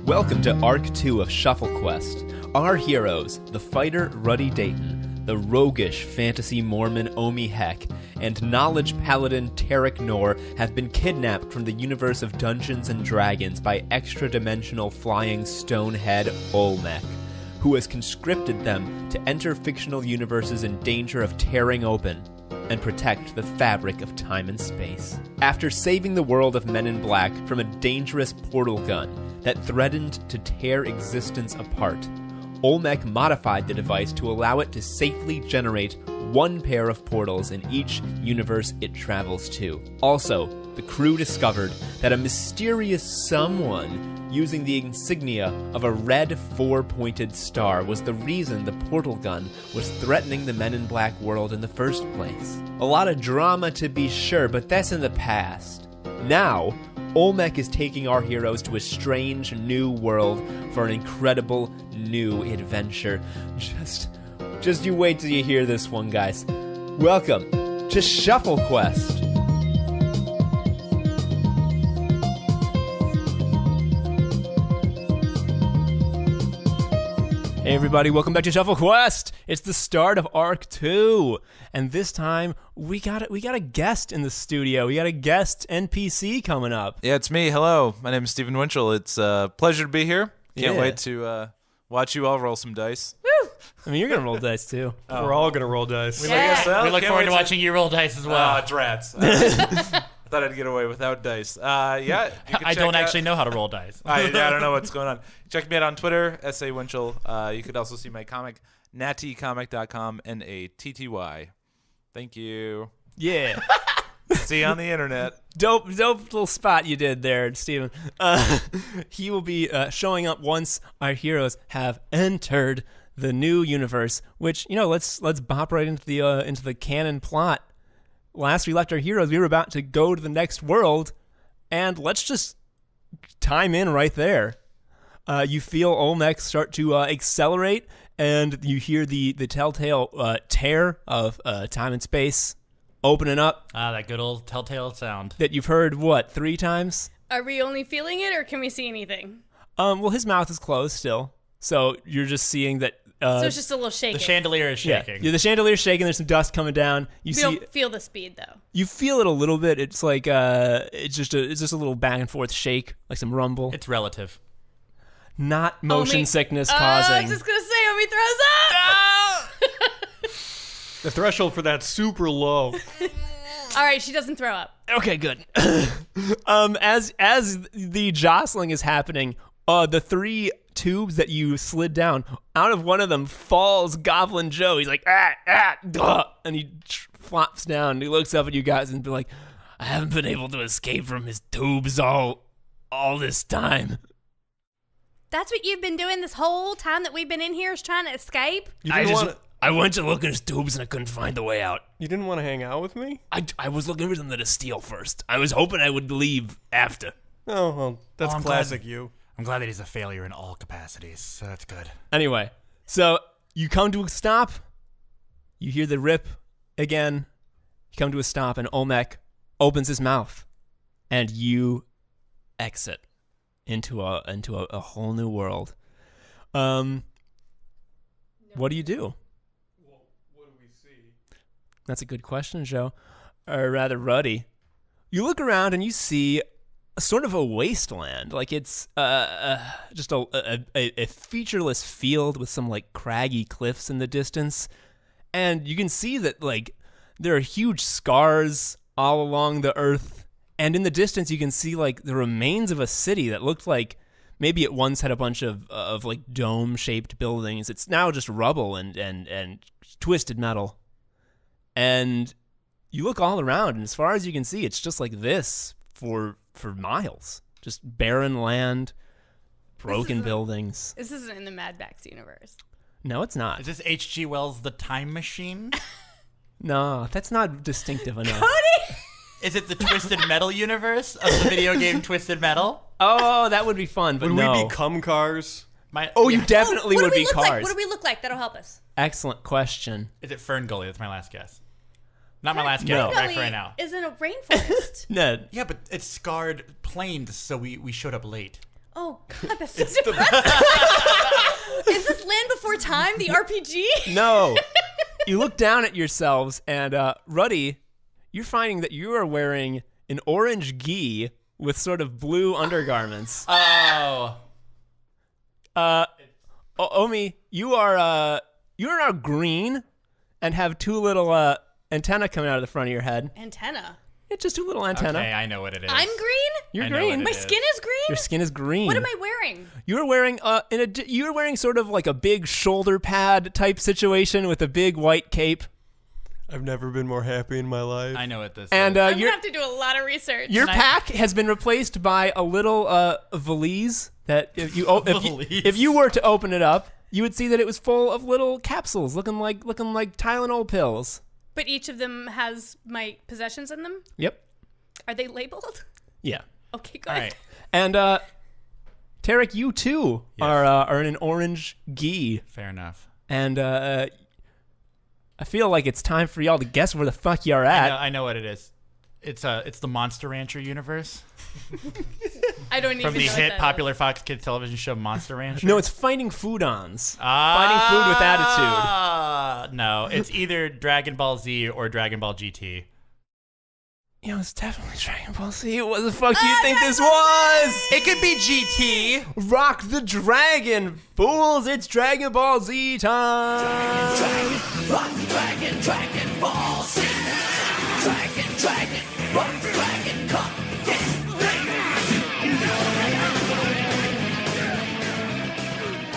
Welcome to Arc 2 of Shuffle Quest. Our heroes, the fighter Ruddy Dayton, the roguish fantasy Mormon Omie Heck, and knowledge paladin Terok Nor have been kidnapped from the universe of Dungeons & Dragons by extra-dimensional flying stonehead Olmec, who has conscripted them to enter fictional universes in danger of tearing open and protect the fabric of time and space. After saving the world of Men in Black from a dangerous portal gun that threatened to tear existence apart, Olmec modified the device to allow it to safely generate one pair of portals in each universe it travels to. Also, the crew discovered that a mysterious someone using the insignia of a red four-pointed star was the reason the portal gun was threatening the Men in Black world in the first place. A lot of drama to be sure, but that's in the past. Now, Olmec is taking our heroes to a strange new world for an incredible new adventure. Just you wait till you hear this one, guys. Welcome to Shuffle Quest. Hey everybody, welcome back to Shuffle Quest. It's the start of Arc 2, and this time we got a guest in the studio. We got a guest NPC coming up. Yeah, it's me. Hello, my name is Stephen Winchell. It's a pleasure to be here. Can't wait to watch you all roll some dice. Woo! I mean, you're gonna roll dice too. We're all gonna roll dice. We look forward to watching you roll dice as well. It's rats. I thought I'd get away without dice. Yeah, I don't actually know how to roll dice. I don't know what's going on. Check me out on Twitter, S.A. Winchell. You could also see my comic, nattycomic.com, Natty. Thank you. Yeah. See you on the internet. Dope little spot you did there, Steven. He will be showing up once our heroes have entered the new universe, which, let's bop right into the canon plot. Last we left our heroes, we were about to go to the next world, and let's just time in right there. You feel Olmec start to accelerate, and you hear the telltale tear of time and space opening up. That good old telltale sound. That you've heard, 3 times? Are we only feeling it, or can we see anything? Well, his mouth is closed still, so you're just seeing that. So it's just a little shaking. The chandelier is shaking. Yeah, the chandelier is shaking. There's some dust coming down. We don't feel the speed, though. You feel it a little bit. It's like it's just a little back and forth shake, like some rumble. It's relative. Not motion sickness causing. I was just gonna say, Omie throws up. The threshold for that's super low. All right, she doesn't throw up. Okay, good. As the jostling is happening, the 3 tubes that you slid down, out of one of them falls Goblin Joe. He's like, and he flops down. He looks up at you guys and be like, I haven't been able to escape from his tubes all this time. That's what you've been doing this whole time that we've been in here, is trying to escape? I went to look in his tubes and I couldn't find the way out. You didn't want to hang out with me? I was looking for something to steal first. I was hoping I would leave after. Oh, well, that's classic you. I'm glad that he's a failure in all capacities, so that's good. Anyway, so you come to a stop. You hear the rip again. You come to a stop, and Olmec opens his mouth, and you exit into a whole new world. What do you do? Well, what do we see? That's a good question, Joe. Or rather, Ruddy. You look around and you see sort of a wasteland. Like it's just a featureless field with some like craggy cliffs in the distance. And you can see that like there are huge scars all along the earth. And in the distance you can see like the remains of a city that looked like maybe it once had a bunch of like dome-shaped buildings. It's now just rubble and twisted metal. And you look all around, and as far as you can see, it's just like this for miles. Just barren land, broken buildings. This isn't in the Mad Max universe. No, it's not. Is this H.G. Wells' The Time Machine? No, that's not distinctive enough. Cody! Is it the Twisted Metal universe of the video game Twisted Metal? Oh, that would be fun, but would no. we become cars? You definitely would be cars. What do we look like? That'll help us. Excellent question. Is it Fern Gully? That's my last guess. Not my last No. guess, right for right now. Is in a rainforest. No. Yeah, but it's scarred plains, so we showed up late. Oh God, that's so depressing. Is this Land Before Time, the RPG? No. You look down at yourselves, and Ruddy, you're finding that you are wearing an orange gi with sort of blue undergarments. Oh. Omie, you're now green and have two little antennae coming out of the front of your head. Antenna. It's just two little antennae. Okay, I know what it is. I'm green? You're I know green. what My it is. skin is green? Your skin is green. What am I wearing? You're wearing you're wearing sort of like a big shoulder pad type situation with a big white cape. I've never been more happy in my life. I know what this And is. I'm going to have to do a lot of research. your Can I- pack has been replaced by a little valise that if you Valise. if you were to open it up, you would see that it was full of little capsules looking like Tylenol pills. But each of them has my possessions in them? Yep. Are they labeled? Yeah. Okay, good. All right. And Terok, you too are in an orange gi, Fair enough. and I feel like it's time for y'all to guess where the fuck you're at. I know what it is. It's the Monster Rancher universe I don't even from the know what hit that popular Fox Kids television show Monster Rancher. No, it's Fighting Food-Ons. Finding Food with Attitude. No, it's either Dragon Ball Z or Dragon Ball GT. You know, it's definitely Dragon Ball Z. What the fuck do you think this was? It could be GT. Rock the Dragon, fools! It's Dragon Ball Z time. Rock the dragon, Dragon Ball Z. Dragon, rock the dragon, come,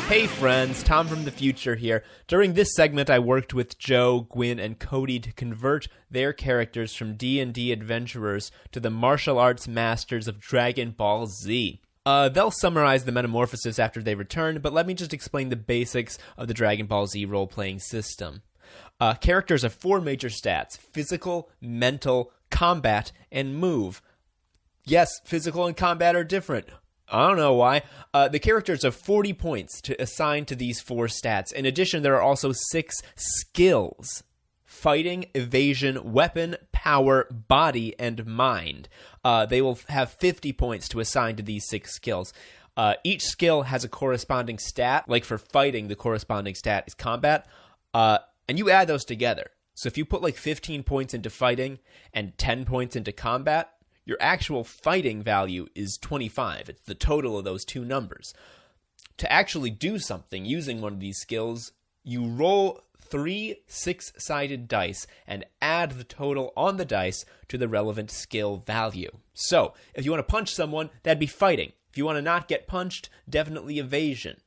Hey friends, Tom from the future here. During this segment, I worked with Joe, Gwyn, and Cody to convert their characters from D&D adventurers to the martial arts masters of Dragon Ball Z. They'll summarize the metamorphosis after they return, but let me just explain the basics of the Dragon Ball Z role-playing system. Characters have 4 major stats: physical, mental, combat, and move. Yes, physical and combat are different. I don't know why. The characters have 40 points to assign to these 4 stats. In addition, there are also 6 skills: fighting, evasion, weapon, power, body, and mind. They will have 50 points to assign to these 6 skills. Each skill has a corresponding stat. Like for fighting, the corresponding stat is combat. And you add those together. So if you put like 15 points into fighting and 10 points into combat, your actual fighting value is 25. It's the total of those 2 numbers. To actually do something using one of these skills, you roll 3 6-sided dice and add the total on the dice to the relevant skill value. So, if you want to punch someone, that'd be fighting. If you want to not get punched, definitely evasion.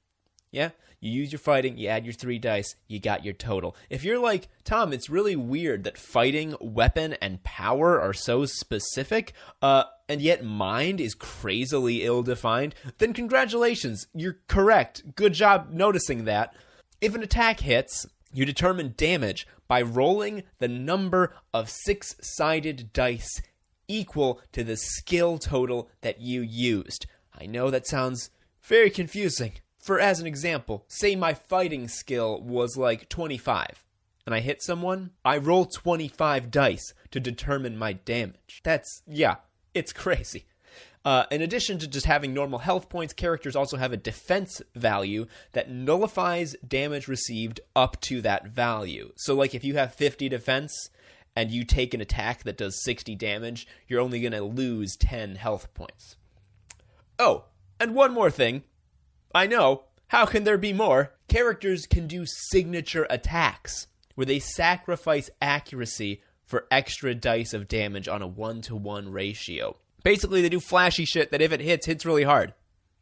Yeah? You use your fighting, you add your 3 dice, you got your total. If you're like, Tom, it's really weird that fighting, weapon, and power are so specific, and yet mind is crazily ill-defined, then congratulations, you're correct. Good job noticing that. If an attack hits, you determine damage by rolling the number of 6-sided dice equal to the skill total that you used. I know that sounds very confusing. For as an example, say my fighting skill was like 25, and I hit someone, I roll 25 dice to determine my damage. It's crazy. In addition to just having normal health points, characters also have a defense value that nullifies damage received up to that value. So like if you have 50 defense and you take an attack that does 60 damage, you're only going to lose 10 health points. Oh, and one more thing. I know, how can there be more? Characters can do signature attacks, where they sacrifice accuracy for extra dice of damage on a 1-to-1 ratio. Basically, they do flashy shit that if it hits really hard.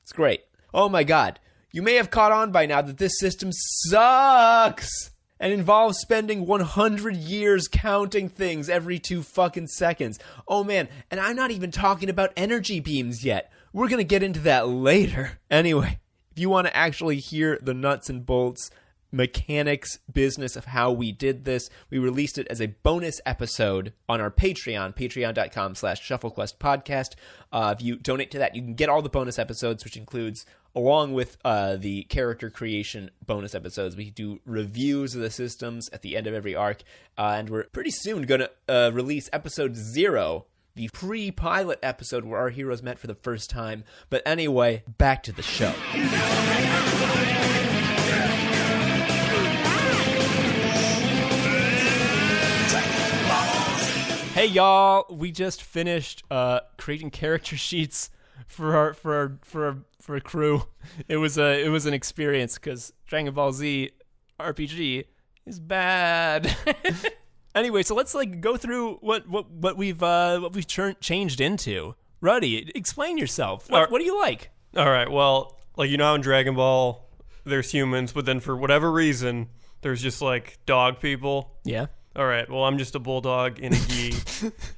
It's great. Oh my god, you may have caught on by now that this system sucks and involves spending 100 years counting things every 2 fucking seconds. Oh man, and I'm not even talking about energy beams yet. We're gonna get into that later. Anyway, if you want to actually hear the nuts and bolts mechanics business of how we did this, we released it as a bonus episode on our Patreon, patreon.com/shufflequestpodcast. If you donate to that, you can get all the bonus episodes, which includes, along with the character creation bonus episodes, we do reviews of the systems at the end of every arc, and we're pretty soon going to release episode 0, the pre-pilot episode where our heroes met for the first time. But anyway, back to the show. Hey y'all, we just finished creating character sheets for a crew. It was an experience because Dragon Ball Z RPG is bad. Anyway, so let's go through what we've changed into. Ruddy, explain yourself. What do you like? All right, well, how in Dragon Ball there's humans, but then for whatever reason there's just dog people. Yeah. All right, well, I'm just a bulldog in a gi,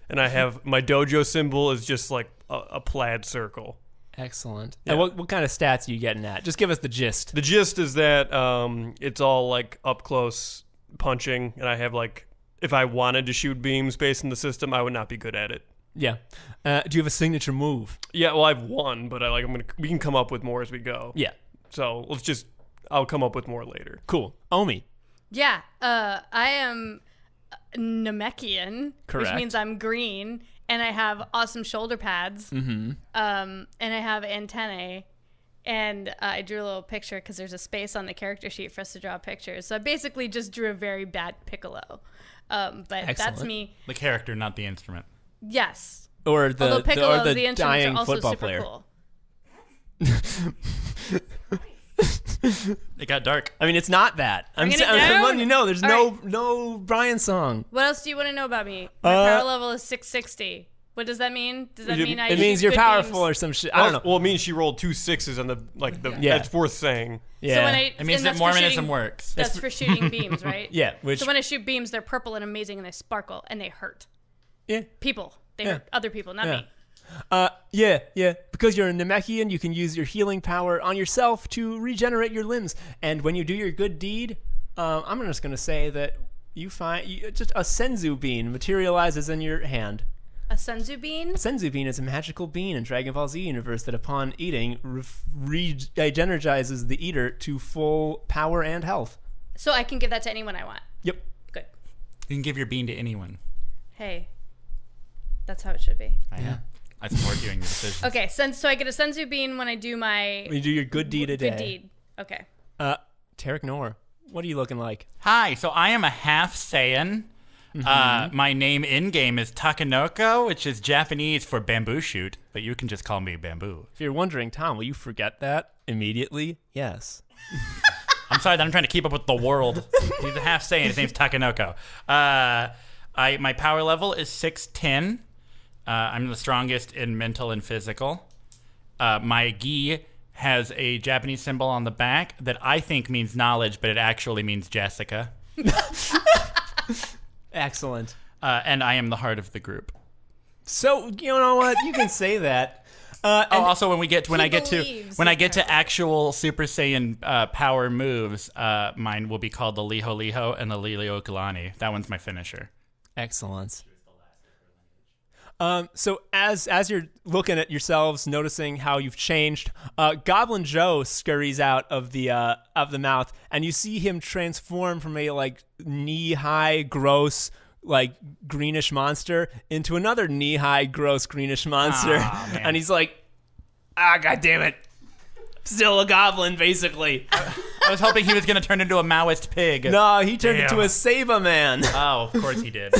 and I have my dojo symbol is just a plaid circle. Excellent. Yeah. And what kind of stats are you getting at? Just give us the gist. The gist is that it's all up close punching, and I have if I wanted to shoot beams based on the system, I would not be good at it. Yeah. Do you have a signature move? Yeah, well, I have one, but we can come up with more as we go. Yeah. So I'll come up with more later. Cool. Omie. Yeah, I am Namekian, Correct. which means I'm green, and I have awesome shoulder pads, and I have antennae, and I drew a little picture because there's a space on the character sheet for us to draw pictures. So I basically just drew a very bad Piccolo, but that's Excellent. me. The character, not the instrument. Yes. Or the Although Piccolo, the the instruments dying are also football super player. cool. It got dark. I mean, it's not that. I'm Bringing it letting you down? know there's All no Brian song. What else do you want to know about me? My power level is 660. What does that mean? Does that mean I It means shoot you're good powerful beams? or some shit. I don't know. Well, it means she rolled 2 6s on the Yeah. that's worth saying. Yeah. So when It means and that that's for Mormonism shooting- works. That's for shooting beams, right? Yeah, which So when I shoot beams, they're purple and amazing, and they sparkle and they hurt yeah. people. They Yeah. hurt other people, not me. Yeah. Because you're a Namekian, you can use your healing power on yourself to regenerate your limbs. And when you do your good deed, I'm just going to say that you find just a senzu bean materializes in your hand. A senzu bean? A senzu bean is a magical bean in Dragon Ball Z universe that upon eating re-energizes the eater to full power and health. So I can give that to anyone I want. Yep. Good. You can give your bean to anyone. Hey, that's how it should be. I support you in your decision. Okay, so I get a senzu bean when I do my When you do your good deed a day. good deed. Okay. Terok Nor, what are you looking like? Hi, so I am a half Saiyan. My name in-game is Takanoko, which is Japanese for bamboo shoot, but you can just call me Bamboo. If you're wondering, Tom, will you forget that immediately? Yes. I'm sorry that I'm trying to keep up with the world. He's a half Saiyan. His name's Takanoko. My power level is 610. I'm the strongest in mental and physical. My gi has a Japanese symbol on the back that I think means knowledge, but it actually means Jessica. Excellent. And I am the heart of the group. So, you know what? You can say that. Also, when I get believes to in character. actual Super Saiyan power moves, mine will be called the Liho Liho and the Lilio Kalani. That one's my finisher. Excellent. So as you're looking at yourselves, noticing how you've changed, Goblin Joe scurries out of the mouth, and you see him transform from a knee-high, gross, greenish monster into another knee-high, gross, greenish monster, man. and he's like, God damn it, still a goblin, basically. I was hoping he was going to turn into a Maoist pig. No, he turned Damn. into a Saba man. Oh, of course he did.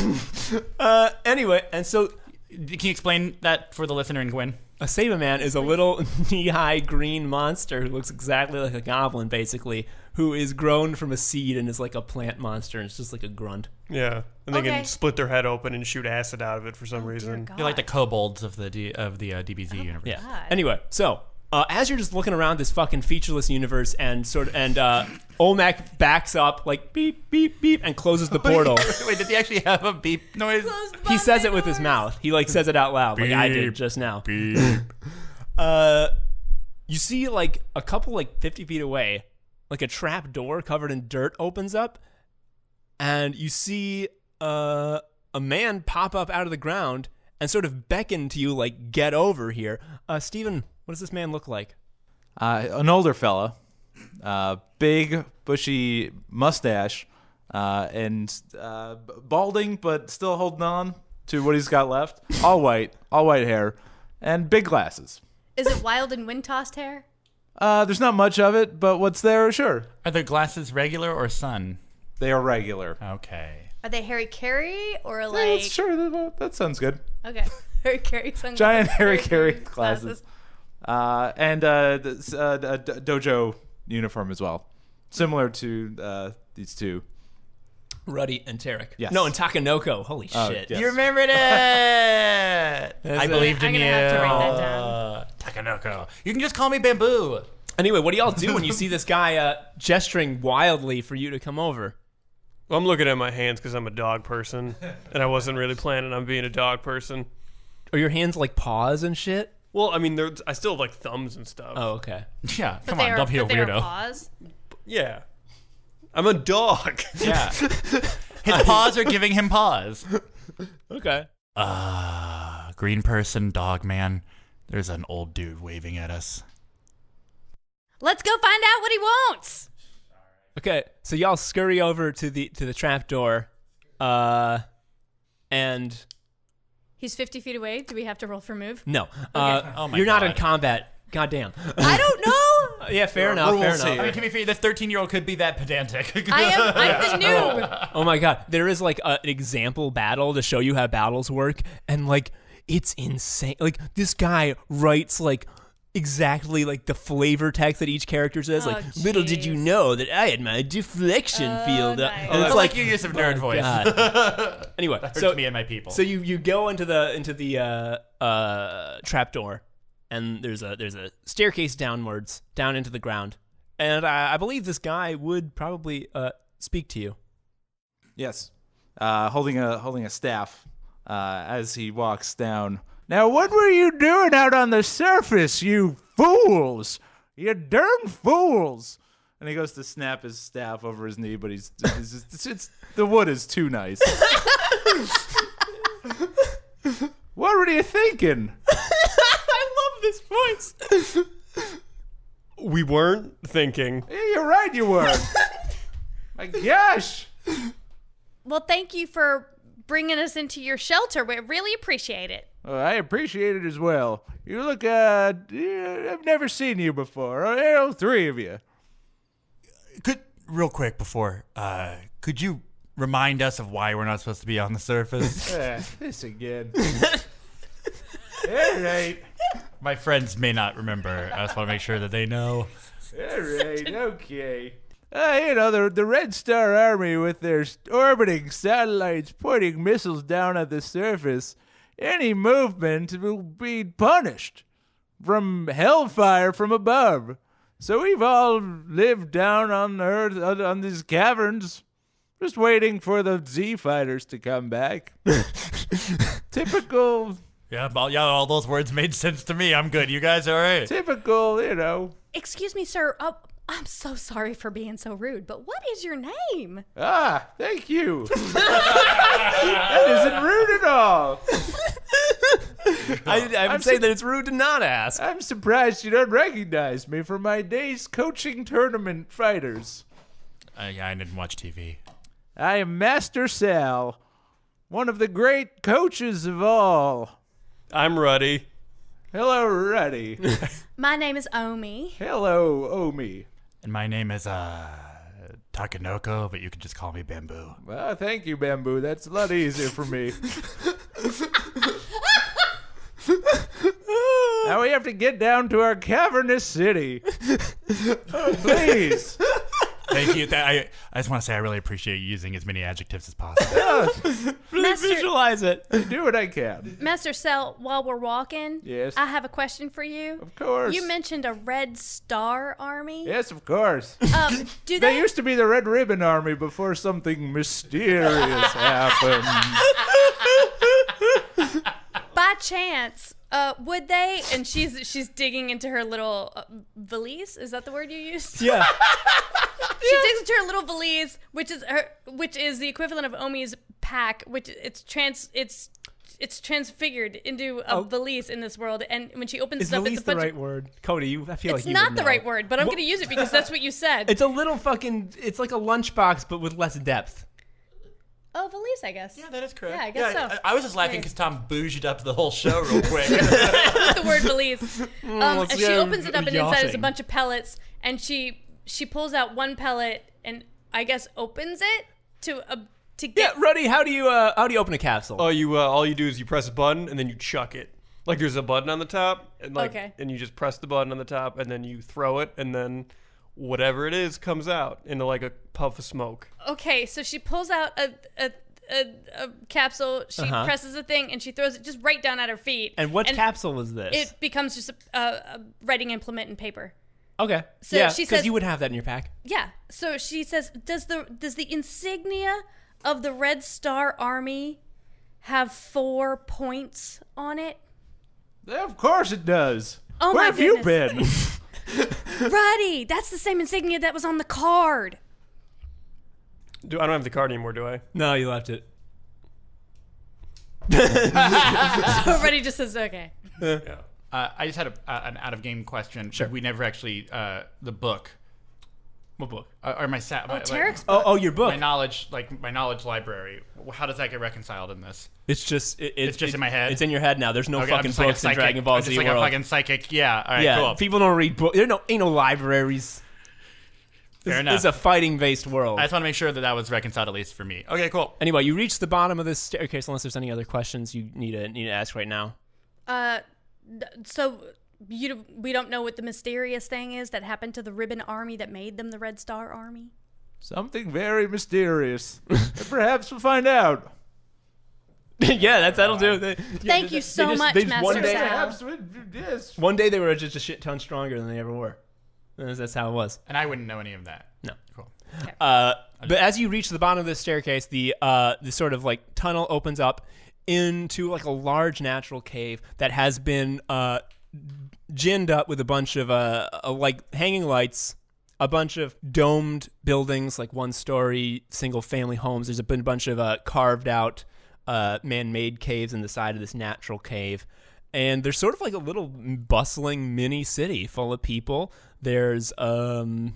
Anyway, and so. Can you explain that for the listener in Gwyn? A Saba man is a little knee-high green monster who looks exactly like a goblin, basically, who is grown from a seed and is like a plant monster, and it's just like a grunt. Yeah, and they Okay. can split their head open and shoot acid out of it for some reason. Dear You're like the God. kobolds of the DBZ universe. Yeah. God. Anyway, so as you're just looking around this fucking featureless universe, and Olmec backs up like beep beep beep and closes the portal. Wait, did he actually have a beep noise? He says it with his mouth. He says it out loud, like I did just now. Beep. You see a couple 50 feet away, a trap door covered in dirt opens up, and you see a man pop up out of the ground and sort of beckon to you, get over here. Steven, what does this man look like? An older fella, big, bushy mustache, and balding, but still holding on to what he's got left. All white hair, and big glasses. Is it wild and wind-tossed hair? There's not much of it, but what's there, sure. Are the glasses regular or sun? They are regular. Okay. Are they Harry Carey or Yeah, like? sure, that sounds good. Okay, Harry Carey sunglasses. Giant Harry Carey glasses. And the dojo uniform as well. Similar to these two. Ruddy and Terok. Yes. No, and Takanoko. Holy shit. yes. You remembered it! I believed in I'm you. gonna have to write that down. Takanoko. You can just call me Bamboo. Anyway, what do y'all do when you see this guy gesturing wildly for you to come over? Well, I'm looking at my hands because I'm a dog person, and I wasn't really planning on being a dog person. Are your hands like paws and shit? Well, I mean, I still have like thumbs and stuff. Oh, okay. Yeah, But come they on, are, don't be a but they are weirdo. paws. Yeah. I'm a dog. Yeah. His paws are giving him pause. Okay. Green person, dog man. There's an old dude waving at us. Let's go find out what he wants. Okay, so y'all scurry over to the trap door, and He's 50 feet away. Do we have to roll for move? no, Oh my you're not in God. combat. Goddamn. I don't know. Yeah, fair enough. Fair rules enough. here. I mean, to be fair, this 13-year-old could be that pedantic. I'm the noob. Oh my god, there is like an example battle to show you how battles work, and like it's insane. Like this guy writes like exactly like the flavor text that each character says. Oh, Like, little did you jeez. know that I had my deflection field. nice. And I it's like your use of nerd voice. God. Anyway, Hurts so me and my people. So you go into the trap door, and there's a staircase downwards down into the ground, and I believe this guy would probably speak to you. Yes. Holding a staff as he walks down. Now, what were you doing out on the surface, you fools? You darn fools! And he goes to snap his staff over his knee, but it's the wood is too nice. What were you thinking? I love this voice. We weren't thinking. Yeah, you're right, you were. My gosh. Well, thank you for bringing us into your shelter. We really appreciate it. I appreciate it as well. You look, I've never seen you before. All three of you. Real quick before, could you remind us of why we're not supposed to be on the surface? This again. All right. My friends may not remember. I just want to make sure that they know. All right, okay. The Red Star Army with their orbiting satellites pointing missiles down at the surface. Any movement will be punished from hellfire from above. So we've all lived down on Earth, on these caverns, just waiting for the Z fighters to come back. Typical, All those words made sense to me. I'm good. You guys all right? typical. Excuse me, sir. I'm so sorry for being so rude, but what is your name? Thank you. That isn't rude at all. I would say that it's rude to not ask. I'm surprised you don't recognize me from my days coaching tournament fighters. Yeah, I didn't watch TV. I am Master Sal, one of the great coaches of all. I'm Ruddy. Hello, Ruddy. My name is Omie. Hello, Omie. And my name is Takanoko, but you can just call me Bamboo. Well, thank you, Bamboo. That's a lot easier for me. Now we have to get down to our cavernous city. Please. Thank you. I just want to say I really appreciate you using as many adjectives as possible. Really Master- visualize it. Do what I can. Master Cell, while we're walking, Yes. I have a question for you. Of course. You mentioned a Red Star Army. Yes, of course. Do They they? used to be the Red Ribbon Army before something mysterious happened. By chance, would they? And she's digging into her little valise. Is that the word you used? Yeah. She digs into her little valise, which is the equivalent of Omie's pack, which it's transfigured into a valise in this world. And when she opens Is it up, valise it's a the bunch right word? Cody, I feel It's like you not would the know. right word, but I'm going to use it because that's what you said. It's a little fucking. It's like a lunchbox, but with less depth. Oh, Valise, I guess. Yeah, that is correct. Yeah, I guess so. I was just laughing because Tom bouged up the whole show real quick. With the word valise. And she opens it up, and inside is a yachting. bunch of pellets, and she pulls out one pellet and I guess opens it to get. Yeah, Ruddy, how do you open a capsule? Oh, you all you do is you press a button and then you chuck it. Like there's a button on the top, and and you just press the button on the top, and then you throw it, and then whatever it is comes out into like a puff of smoke. Okay, so she pulls out a capsule. She presses a thing, and she throws it just right down at her feet. And what capsule was this? It becomes just a writing implement and paper. Okay. So yeah, she because says- you would have that in your pack. Yeah. So she says, does the insignia of the Red Star Army have 4 points on it? Yeah, of course it does. Oh, Where my have you goodness. been? Ruddy, that's the same insignia that was on the card. I don't have the card anymore, do I? No, you left it. So Ruddy just says, okay. Yeah. I just had an out-of-game question. Sure. We never actually the book. What book? Or my Terek's book. Oh, your book. my knowledge library. How does that get reconciled in this? It's just It's just in my head? It's in your head now. There's no Okay, I'm fucking just like a books in psychic- Dragon Ball I'm Z just like world. a fucking psychic. Yeah. All right. yeah, Cool. people don't read books. Ain't no libraries. Fair enough. This is a fighting-based world. I just want to make sure that was reconciled at least for me. Okay. Cool. Anyway, you reach the bottom of this staircase. Unless there's any other questions you need to ask right now. So we don't know what the mysterious thing is that happened to the Ribbon Army that made them the Red Star Army? Something very mysterious. Perhaps we'll find out. Yeah, that'll do. Thank you so much, Master one day, Sal. Perhaps yes. One day they were just a shit ton stronger than they ever were. That's how it was. And I wouldn't know any of that. No. Cool. But as you reach the bottom of this staircase, the sort of like tunnel opens up into like a large natural cave that has been ginned up with a bunch of like hanging lights, a bunch of domed buildings, like one-story single-family homes. There's been a bunch of carved out man-made caves in the side of this natural cave. And there's sort of like a little bustling mini city full of people. There's you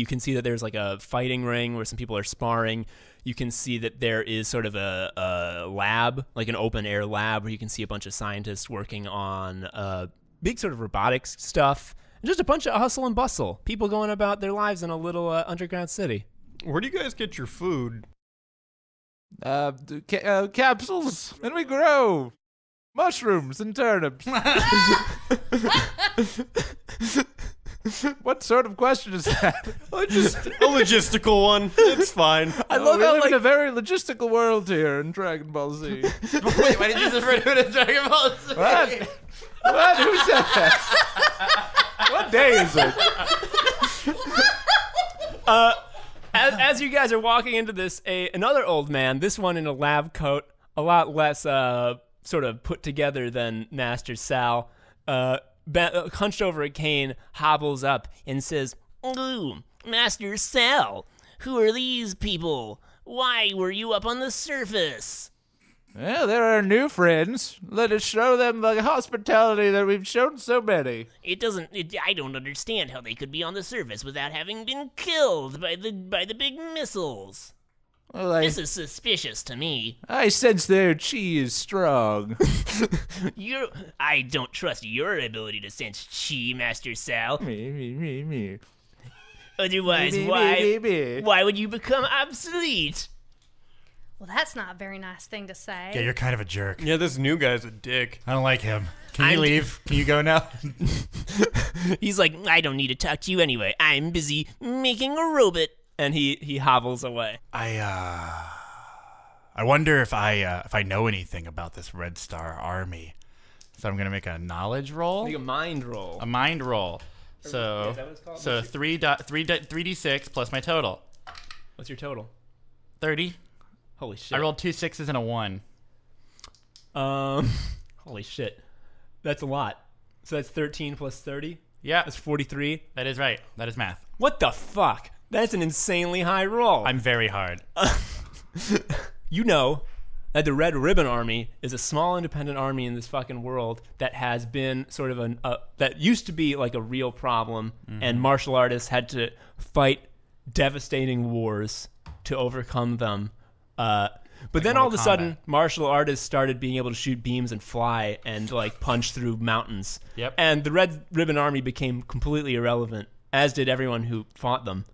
can see that there's like a fighting ring where some people are sparring. You can see that there is sort of a lab, like an open air lab, where you can see a bunch of scientists working on big sort of robotics stuff. And just a bunch of hustle and bustle. People going about their lives in a little underground city. Where do you guys get your food? Capsules, and we grow mushrooms and turnips. What sort of question is that? Just a logistical one. It's fine. I love we how live like in a very logistical world here in Dragon Ball Z. Wait, why did you just refer to it as Dragon Ball Z? What? What? Who said that? What day is it? as you guys are walking into this, another old man, this one in a lab coat, a lot less sort of put together than Master Sal, hunched over a cane, hobbles up and says, "Ooh, Master Sal, who are these people? Why were you up on the surface?" Well, they're our new friends. Let us show them the hospitality that we've shown so many. I don't understand how they could be on the surface without having been killed by the big missiles. Well, This is suspicious to me. I sense their chi is strong. I don't trust your ability to sense chi, Master Sal. Me. Otherwise, Me. why would you become obsolete? Well, that's not a very nice thing to say. Yeah, you're kind of a jerk. Yeah, this new guy's a dick. I don't like him. Can you leave? Can you go now? He's like, I don't need to talk to you anyway. I'm busy making a robot. and he hobbles away. I wonder if I know anything about this Red Star Army. So I'm gonna make a knowledge roll. Make a mind roll. A mind roll. So Is that what it's called? so 3d6 plus my total. What's your total? 30. Holy shit. I rolled 2 6s and a 1. Holy shit. That's a lot. So that's 13 plus 30? Yeah, That's 43? that is right. That is math. What the fuck? That's an insanely high roll. I'm very hard. You know that the Red Ribbon Army is a small independent army in this fucking world that has been sort of that used to be like a real problem, and martial artists had to fight devastating wars to overcome them. But then all of a sudden, martial artists started being able to shoot beams and fly and like punch through mountains. Yep. And the Red Ribbon Army became completely irrelevant, as did everyone who fought them.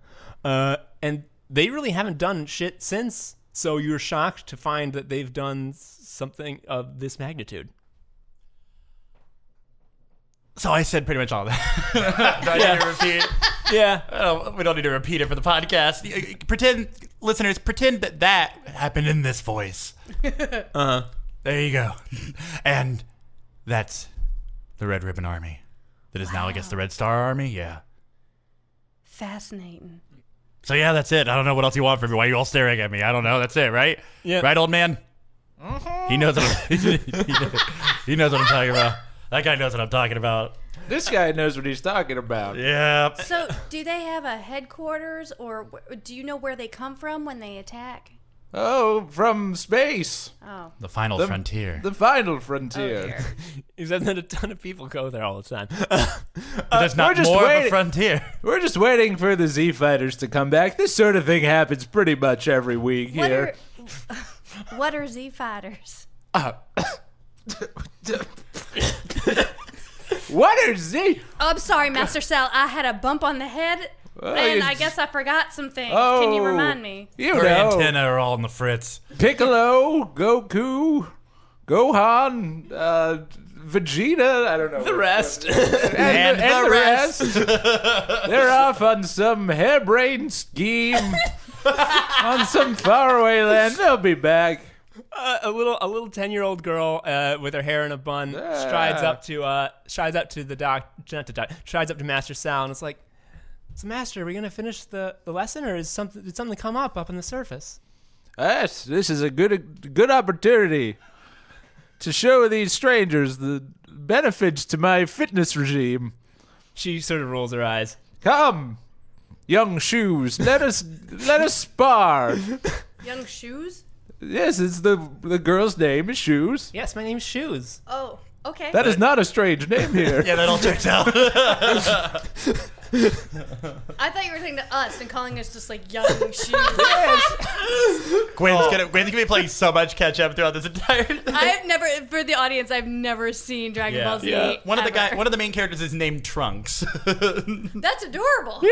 And they really haven't done shit since. So you're shocked to find that they've done something of this magnitude. So I said pretty much all that. Do I need to repeat? Yeah. We don't need to repeat it for the podcast. Pretend, listeners, pretend that happened in this voice. Uh-huh. There you go. And that's the Red Ribbon Army. That is now, I guess, the Red Star Army. Yeah. Fascinating. So yeah, that's it. I don't know what else you want from me. Why are you all staring at me? I don't know. That's it, right? Yeah. Right, old man? He knows what he knows what I'm talking about. That guy knows what I'm talking about. This guy knows what he's talking about. Yeah. So, do they have a headquarters, or do you know where they come from when they attack? Oh, from space. Oh. The final frontier. The final Oh, frontier. dear. Is that a ton of people go there all the time? There's not we're just more of a waiting. frontier. We're just waiting for the Z Fighters to come back. This sort of thing happens pretty much every week here. What are Z Fighters? What are Z? Oh, I'm sorry, Master Cell. I had a bump on the head, and I guess I forgot some things. Can you remind me? You Her know, antennae are all on the fritz. Piccolo, Goku, Gohan, Vegeta. I don't know The rest. and the rest. They're off on some harebrained scheme on some faraway land. They'll be back. A little 10-year-old girl with her hair in a bun strides up to Master Sal, and it's like, "So, Master, are we gonna finish the lesson, or did something come up on the surface?" Yes, this is a good opportunity to show these strangers the benefits to my fitness regime. She sort of rolls her eyes. Come, young shoes, let us spar. Young Shoes? Yes, it's the girl's name is Shoes. Yes, my name's Shoes. Oh, okay. That is not a strange name here. Yeah, that all checks out. I thought you were saying to us and calling us just like Young Shoes. Gwen's gonna be playing so much catch up throughout this entire thing. I've never, for the audience, I've never seen Dragon Ball Z. One of ever. the main characters is named Trunks. That's adorable.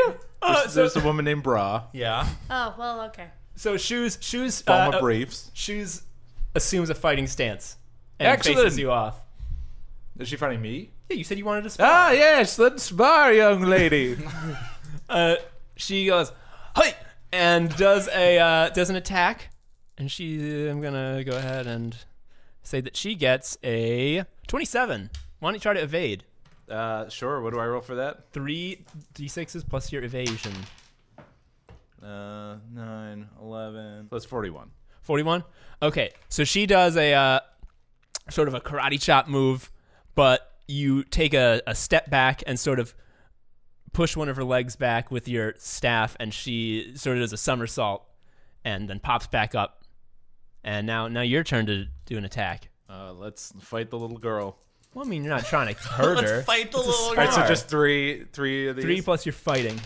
There's a woman named Bra. Yeah. Oh, well, okay. So Shoes Bulma briefs. Shoes assumes a fighting stance and Excellent. faces you off. Is she fighting me? Yeah, you said you wanted to spar. Ah, yes, let's spar, young lady. She goes, "Hey!" and does an attack, and I'm gonna go ahead and say that she gets a 27. Why don't you try to evade? Sure. What do I roll for that? 3 d6s plus your evasion. 9, 11. That's 41. 41? Okay, so she does a sort of a karate chop move, but you take a step back and sort of push one of her legs back with your staff, and she sort of does a somersault and then pops back up. And now your turn to do an attack. Let's fight the little girl. Well, I mean, you're not trying to hurt her. Let's fight the little All right, girl. so just three of these. 3 plus your fighting.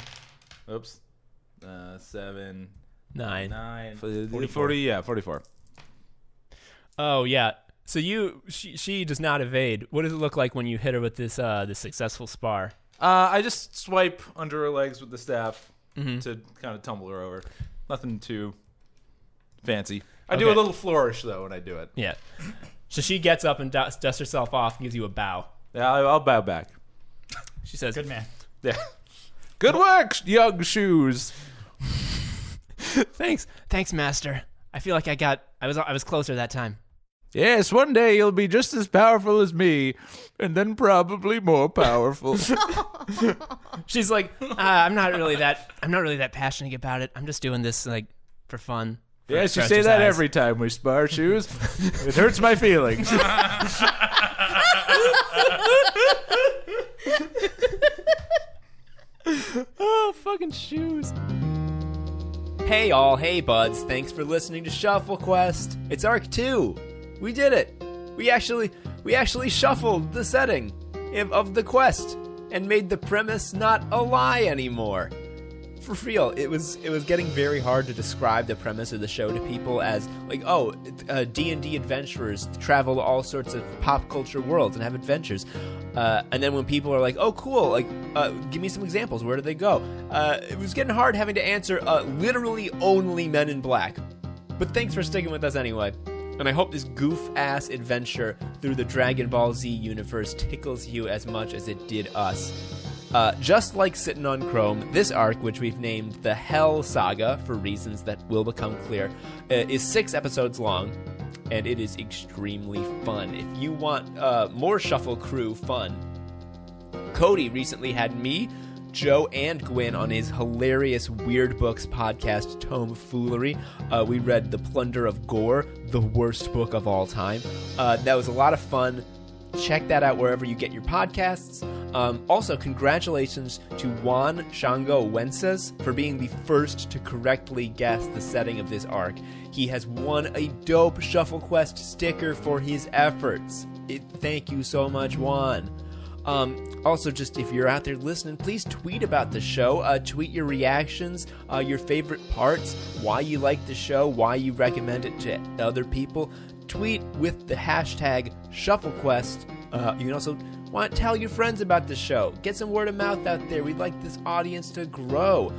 Oops. 7, 9. 44. Oh, yeah. So she does not evade. What does it look like when you hit her with this successful spar? I just swipe under her legs with the staff to kind of tumble her over. Nothing too fancy. I do a little flourish, though, when I do it. Yeah. So she gets up and dusts herself off and gives you a bow. Yeah, I'll bow back. She says, Good man. Yeah. Good work, young shoes. Thanks, Master. I feel like I was closer that time. Yes, one day you'll be just as powerful as me, and then probably more powerful. She's like, I'm not really that passionate about it. I'm just doing this like for fun. Yes, you say that every time we spar, Shoes. It hurts my feelings. Oh, fucking Shoes. Hey all, hey buds, thanks for listening to Shuffle Quest. It's Arc 2. We did it. We actually shuffled the setting of the quest and made the premise not a lie anymore. for real, it was getting very hard to describe the premise of the show to people as like, oh, D&D adventurers travel to all sorts of pop culture worlds and have adventures. And then when people are like, oh, cool, like, give me some examples. Where do they go? It was getting hard having to answer literally only Men in Black. But thanks for sticking with us anyway. And I hope this goof-ass adventure through the Dragon Ball Z universe tickles you as much as it did us. Just like Sittin' on Chrome, this arc, which we've named the Hell Saga for reasons that will become clear, is 6 episodes long, and it is extremely fun. If you want more Shuffle Crew fun, Cody recently had me, Joe, and Gwyn on his hilarious Weird Books podcast, Tomfoolery. We read The Plunder of Gore, the worst book of all time. That was a lot of fun. Check that out wherever you get your podcasts. Also, congratulations to Juan Shango Wences for being the first to correctly guess the setting of this arc. He has won a dope Shuffle Quest sticker for his efforts. Thank you so much, Juan. Also, just if you're out there listening, please tweet about the show. Tweet your reactions, your favorite parts, why you like the show, why you recommend it to other people. Tweet with the hashtag ShuffleQuest. You can also want to tell your friends about the show. Get some word of mouth out there. We'd like this audience to grow.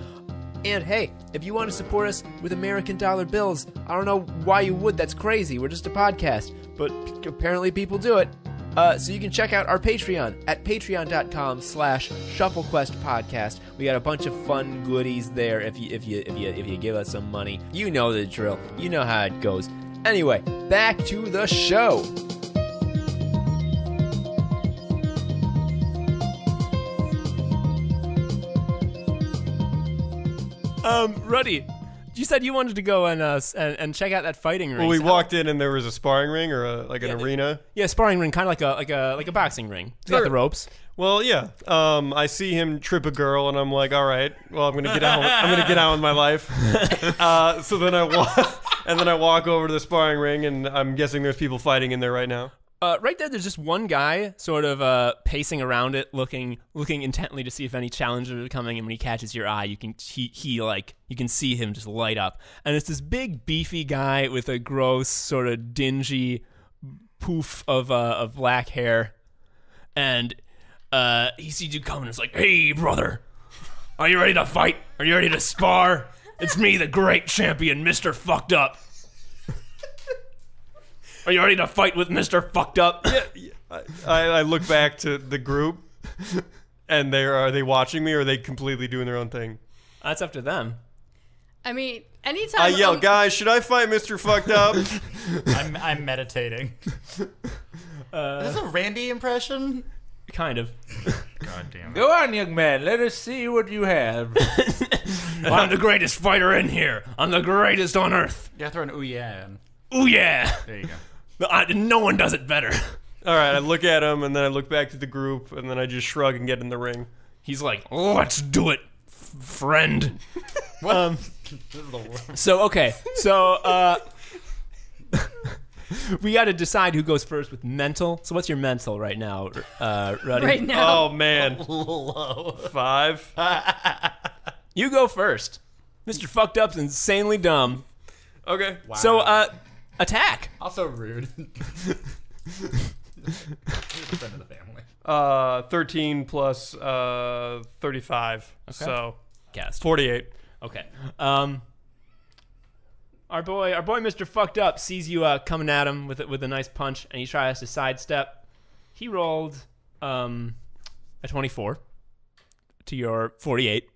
And hey, if you want to support us with American dollar bills, I don't know why you would. That's crazy. We're just a podcast. But apparently people do it. So you can check out our Patreon at patreon.com/ShuffleQuestPodcast. We got a bunch of fun goodies there if you give us some money. You know the drill. You know how it goes. Anyway, back to the show. Ruddy, you said you wanted to go and check out that fighting ring. Well, we walked in and there was a sparring ring or an arena. Yeah, sparring ring, kind of like a boxing ring. It's got the ropes. Well, yeah. I see him trip a girl, and I'm like, all right. Well, I'm gonna get out. I'm gonna get out with my life. So then I walk over to the sparring ring, and I'm guessing there's people fighting in there right now. Right there's just one guy sort of pacing around it, looking intently to see if any challengers are coming. And when he catches your eye, you can see him just light up. And it's this big, beefy guy with a gross, sort of dingy poof of black hair, and he sees you coming. And it's like, "Hey, brother, are you ready to fight? Are you ready to spar? It's me, the great champion, Mr. Fucked Up." Are you ready to fight with Mr. Fucked Up? Yeah. I look back to the group, and are they watching me, or are they completely doing their own thing? That's up to them. I mean, anytime I yell, guys, should I fight Mr. Fucked Up? I'm meditating. Is this a Randy impression? Kind of. God damn it. Go on, young man. Let us see what you have. I'm the greatest fighter in here. I'm the greatest on earth. You have to throw an ooh yeah in. Ooh yeah. There you go. No one does it better. All right, I look at him, and then I look back to the group, and then I just shrug and get in the ring. He's like, let's do it, friend. What? This is the worst. So we got to decide who goes first with mental. So what's your mental right now, Ruddy? right now. Oh, man. Low. 5. You go first. Mr. Fucked Up's insanely dumb. Okay. Wow. So, attack. Also rude. He's a friend of the family. 13 plus 35. Okay. So Cast. 48. Okay. Our boy, Mr. Fucked Up sees you coming at him with a nice punch, and he tries to sidestep. He rolled a 24 to your 48.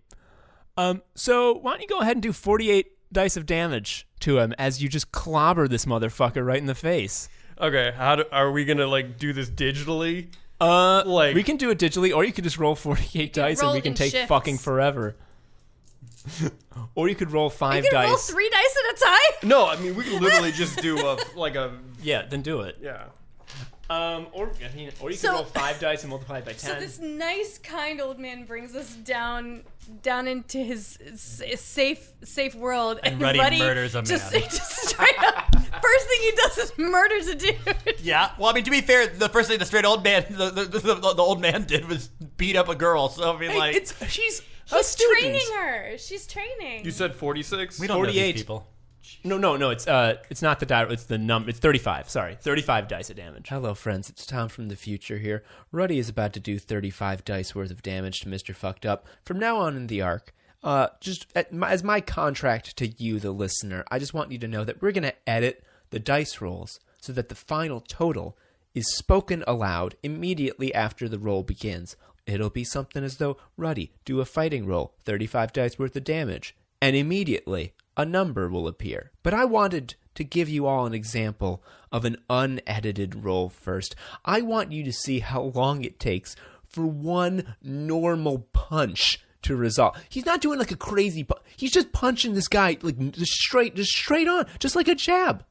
So why don't you go ahead and do 48 dice of damage to him as you just clobber this motherfucker right in the face. Okay, are we gonna do this digitally? We can do it digitally, or you could just roll 48 dice and we can take shifts. fucking forever. Or you could roll 5 You can dice. roll 3 dice at a time? No, I mean we can literally just do a Yeah, then do it. yeah. Or you could So- roll 5 dice and multiply it by 10. So this nice, kind old man brings us down into his safe world, And Ruddy murders a man. Just straight up, first thing he does is murders a dude. Yeah. Well, I mean, to be fair, the first thing the straight old man, the old man did was beat up a girl. So I mean, Hey, He's training her. She's training. You said 46? We don't 48. know these people. No. It's not the die. It's the number. It's 35. Sorry, 35 dice of damage. Hello, friends. It's Tom from the future here. Ruddy is about to do 35 dice worth of damage to Mr. Fucked Up. From now on in the arc, as my contract to you, the listener, I just want you to know that we're going to edit the dice rolls so that the final total is spoken aloud immediately after the roll begins. It'll be something as though, Ruddy, do a fighting roll, 35 dice worth of damage, and immediately a number will appear. But I wanted to give you all an example of an unedited roll first. I want you to see how long it takes for one normal punch to resolve. He's not doing like a crazy he's just punching this guy like just straight on, just like a jab.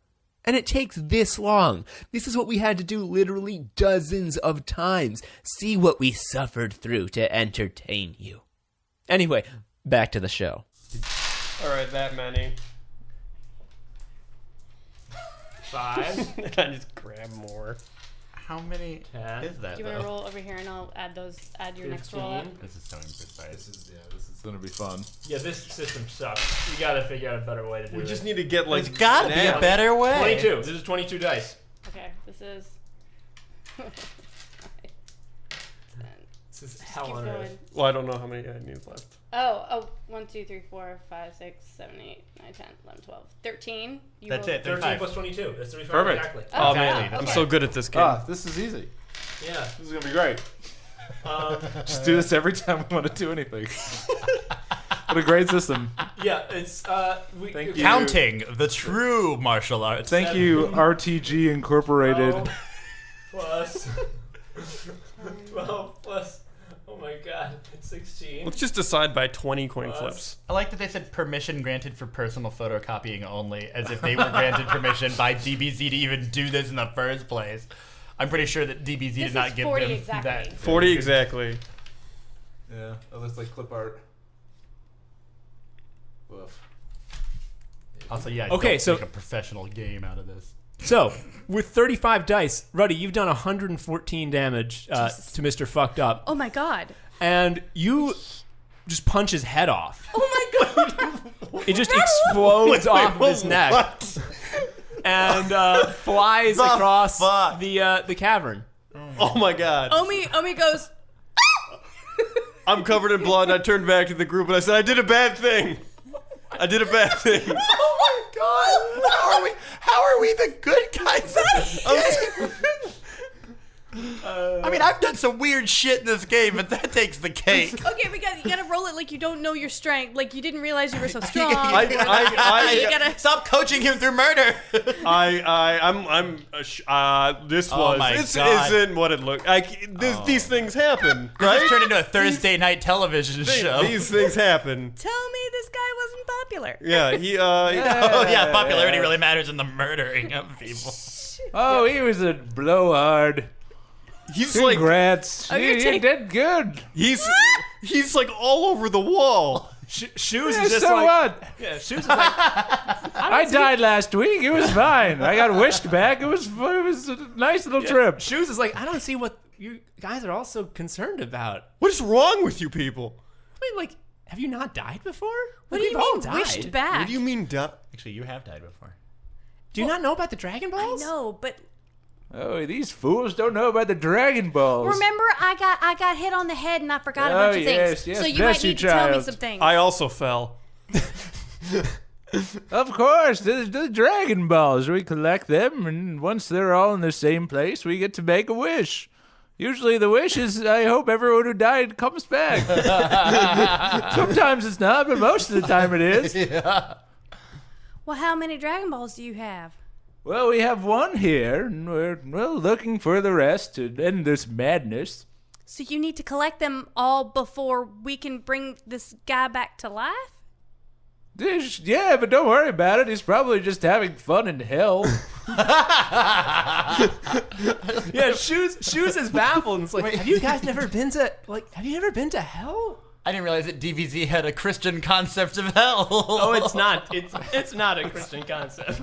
And it takes this long. This is what we had to do literally dozens of times. See what we suffered through to entertain you. Anyway, back to the show. All right, that many. 5. I just grab more. How many is that? Do you want to roll over here and I'll add your next roll up? This is so imprecise. This is gonna be fun. Yeah, this system sucks. We gotta figure out a better way to do it. We just need to get like. There's gotta be a better way. 22. This is 22 dice. Okay, this is. This is Keep hell on going. earth. Well, I don't know how many I need left. Oh, 1, 2, 3, 4, 5, 6, 7, 8, 9, 10, 11, 12, 13. That's it. 13 35. plus 22. That's 35 Perfect. exactly. Oh, Exactly. man, I'm Okay. so good at this game. This is easy. Yeah. This is gonna be great. Just do this every time we want to do anything. What a great system. Yeah, it's Thank you. Counting the true martial arts. Thank you, RTG Incorporated. 12 plus 12 plus. Oh my god, 16. Let's just decide by 20 coin flips. I like that they said permission granted for personal photocopying only, as if they were granted permission by DBZ to even do this in the first place. I'm pretty sure that DBZ did not give 40 them exactly. that. 40 exactly. Yeah, that looks like clip art. Woof. Also, yeah. Okay, don't so- make a professional game out of this. So, with 35 dice, Ruddy, you've done 114 damage to Mr. Fucked Up. Oh my god. And you just punch his head off. Oh my god. It just explodes off of his neck. What? And flies The across fuck? the cavern. Oh my god. Omi goes. I'm covered in blood and I turned back to the group and I said, I did a bad thing. I did a bad thing. Oh my god! How are we the good guys in this game? I mean, I've done some weird shit in this game, but that takes the cake. Okay, you gotta roll it like you don't know your strength, like you didn't realize you were so strong. you gotta Stop coaching him through murder. This Oh my this God. isn't what it looked like. These things happen, This right? has turned into a Thursday night television show. These things happen. tell me this guy wasn't popular. Yeah, he Oh yeah, popularity really matters in the murdering of people. Oh, he was a blowhard. he's like Congrats. Oh, you're you taking- did good. he's like all over the wall. Shoes Yeah, is just so like... what? Yeah, Shoes is like... I died last week. It was fine. I got wished back. It was a nice little trip. Shoes is like, I don't see what you guys are also concerned about. What is wrong with you people? I mean, like, have you not died before? What do you We've all mean died. wished back? What do you mean, Actually, you have died before. Do you not know about the Dragon I Balls? know, but Oh, these fools don't know about the Dragon Balls. remember I got hit on the head and I forgot a Oh, bunch of yes, things. yes, So you bless might you, need to tell me child. some things. I also fell. Of course, the Dragon Balls. We collect them, and once they're all in the same place, we get to make a wish. Usually the wish is, I hope everyone who died comes back. Sometimes it's not, but most of the time it is. Well, how many Dragon Balls do you have? Well, we have one here, and we're looking for the rest to end this madness. So you need to collect them all before we can bring this guy back to life? Yeah, but don't worry about it. He's probably just having fun in hell. Yeah, Shoes is baffled. And it's like, have you guys never been to hell? I didn't realize that DBZ had a Christian concept of hell. Oh, it's not. It's not a Christian concept.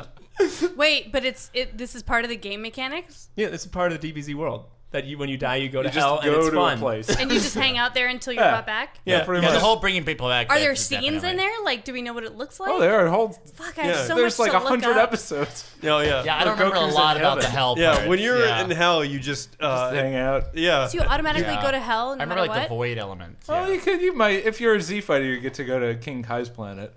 Wait, but this is part of the game mechanics? Yeah, this is part of the DBZ world. that when you die you go to just hell, go and it's to fun. a place. And you just hang out there until you're brought back? Yeah, pretty Yeah, much. the whole bringing people back. Are bit there is scenes in definitely- there? Like, do we know what it looks like? Oh, there are whole. Fuck, I have so There's much like to look 100 up. episodes. Oh yeah. Yeah, I don't Or remember a Goku's lot in about the heaven. hell Yeah, part. when you're Yeah. in hell, you just Hang out. yeah. So you automatically Yeah. go to hell no I remember matter like what? the void element. Oh, Yeah. you might, if you're a Z fighter, you get to go to King Kai's planet.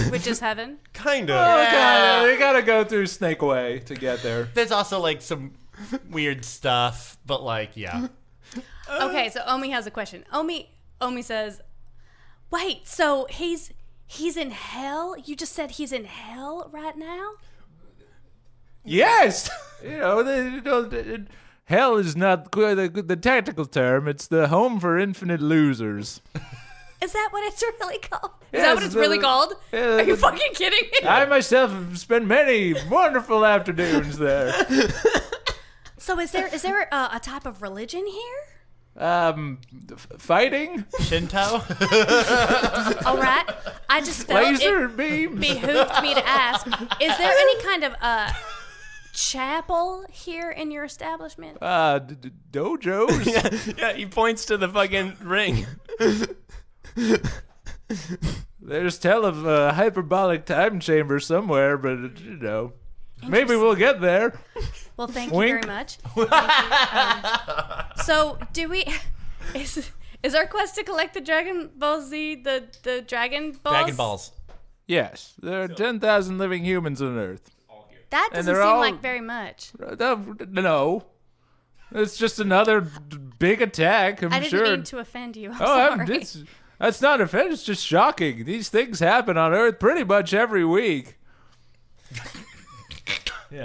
Which is heaven. Kind Oh, of. God, you gotta go through Snake Way to get there. There's also like some weird stuff, but like yeah. Okay, so Omie has a question. Omie says, "Wait, so he's in hell? You just said he's in hell right now?" Yes! Hell is not quite the technical term. It's the home for infinite losers. Is that what it's really called? Is Yes, that what it's really called? yeah, Are you fucking kidding me? I myself have spent many wonderful afternoons there. So is there a type of religion here? Fighting? Shinto. All right. I just felt Laser it beams? behooved me to ask, is there any kind of chapel here in your establishment? Dojos? Yeah, he points to the fucking ring. There's tell of a hyperbolic time chamber somewhere, but, maybe we'll get there. Well, thank Wink. you very much. Thank you. So, do we... Is our quest to collect the Dragon Ball Z, the Dragon Balls? Dragon Balls. Yes, there are 10,000 living humans on Earth. That And doesn't they're seem all- like very much. No. It's just another big attack, I'm I didn't sure. mean to offend you. I'm sorry. That's not offense, it's just shocking. These things happen on Earth pretty much every week.